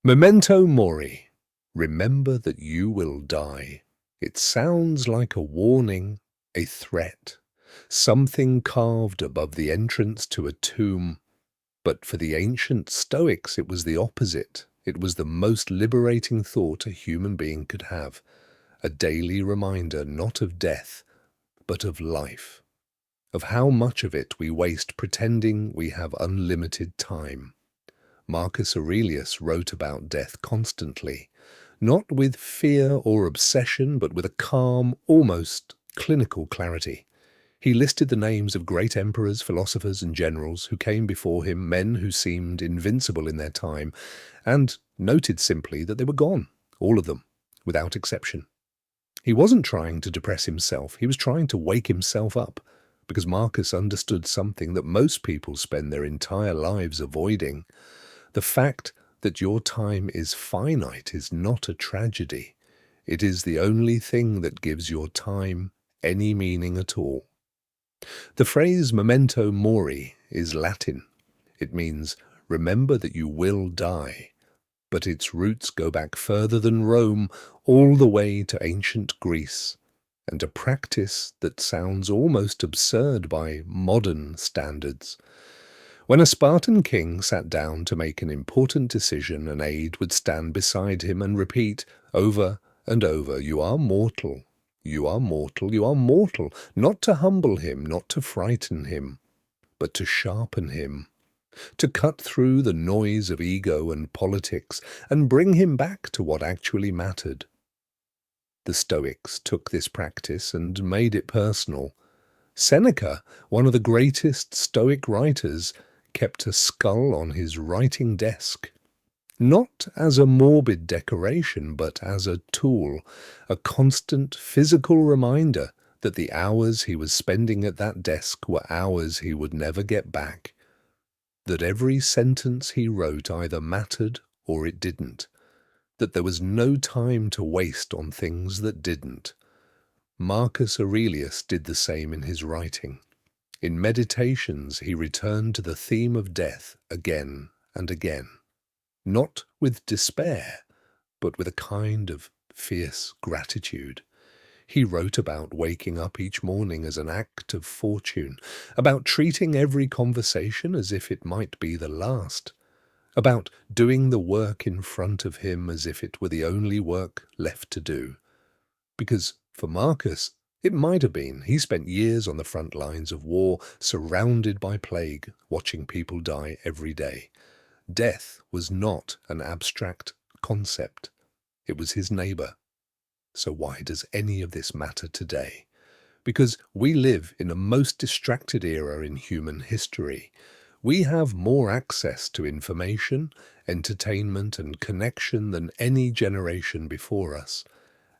Memento Mori. Remember that you will die. It sounds like a warning, a threat, something carved above the entrance to a tomb. But for the ancient Stoics, it was the opposite. It was the most liberating thought a human being could have, a daily reminder not of death, but of life, of how much of it we waste pretending we have unlimited time. Marcus Aurelius wrote about death constantly, not with fear or obsession, but with a calm, almost clinical clarity. He listed the names of great emperors, philosophers, and generals who came before him, men who seemed invincible in their time, and noted simply that they were gone, all of them, without exception. He wasn't trying to depress himself, he was trying to wake himself up, because Marcus understood something that most people spend their entire lives avoiding. The fact that your time is finite is not a tragedy. It is the only thing that gives your time any meaning at all. The phrase memento mori is Latin. It means remember that you will die, but its roots go back further than Rome, all the way to ancient Greece, and a practice that sounds almost absurd by modern standards. When a Spartan king sat down to make an important decision, an aide would stand beside him and repeat over and over, "You are mortal, you are mortal, you are mortal," not to humble him, not to frighten him, but to sharpen him, to cut through the noise of ego and politics and bring him back to what actually mattered. The Stoics took this practice and made it personal. Seneca, one of the greatest Stoic writers, kept a skull on his writing desk, not as a morbid decoration, but as a tool, a constant physical reminder that the hours he was spending at that desk were hours he would never get back, that every sentence he wrote either mattered or it didn't, that there was no time to waste on things that didn't. Marcus Aurelius did the same in his writing. In Meditations, he returned to the theme of death again and again, not with despair, but with a kind of fierce gratitude. He wrote about waking up each morning as an act of fortune, about treating every conversation as if it might be the last, about doing the work in front of him as if it were the only work left to do. Because for Marcus, it might have been. He spent years on the front lines of war, surrounded by plague, watching people die every day. Death was not an abstract concept. It was his neighbor. So why does any of this matter today? Because we live in a most distracted era in human history. We have more access to information, entertainment, and connection than any generation before us.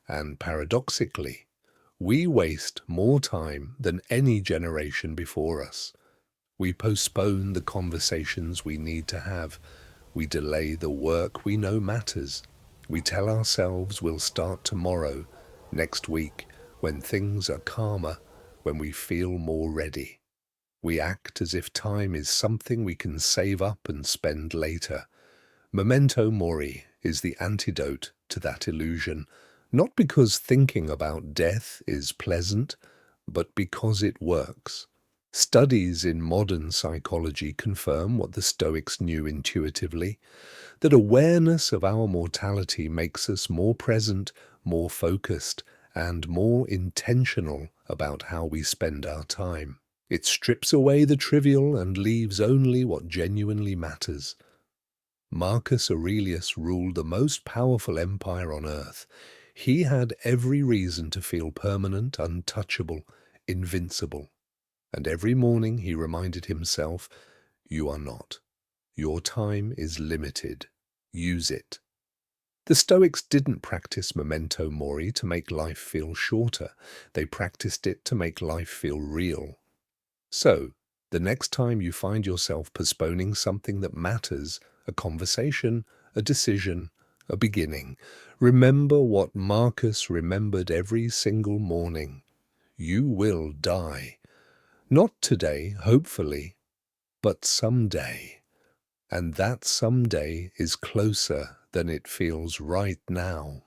And paradoxically, we waste more time than any generation before us. We postpone the conversations we need to have. We delay the work we know matters. We tell ourselves we'll start tomorrow, next week, when things are calmer, when we feel more ready. We act as if time is something we can save up and spend later. Memento Mori is the antidote to that illusion. Not because thinking about death is pleasant, but because it works. Studies in modern psychology confirm what the Stoics knew intuitively, that awareness of our mortality makes us more present, more focused, and more intentional about how we spend our time. It strips away the trivial and leaves only what genuinely matters. Marcus Aurelius ruled the most powerful empire on earth. He had every reason to feel permanent, untouchable, invincible. And every morning he reminded himself, "You are not. Your time is limited. Use it." The Stoics didn't practice memento mori to make life feel shorter. They practiced it to make life feel real. So, the next time you find yourself postponing something that matters, a conversation, a decision, a beginning, remember what Marcus remembered every single morning. You will die. Not today, hopefully, but someday. And that someday is closer than it feels right now.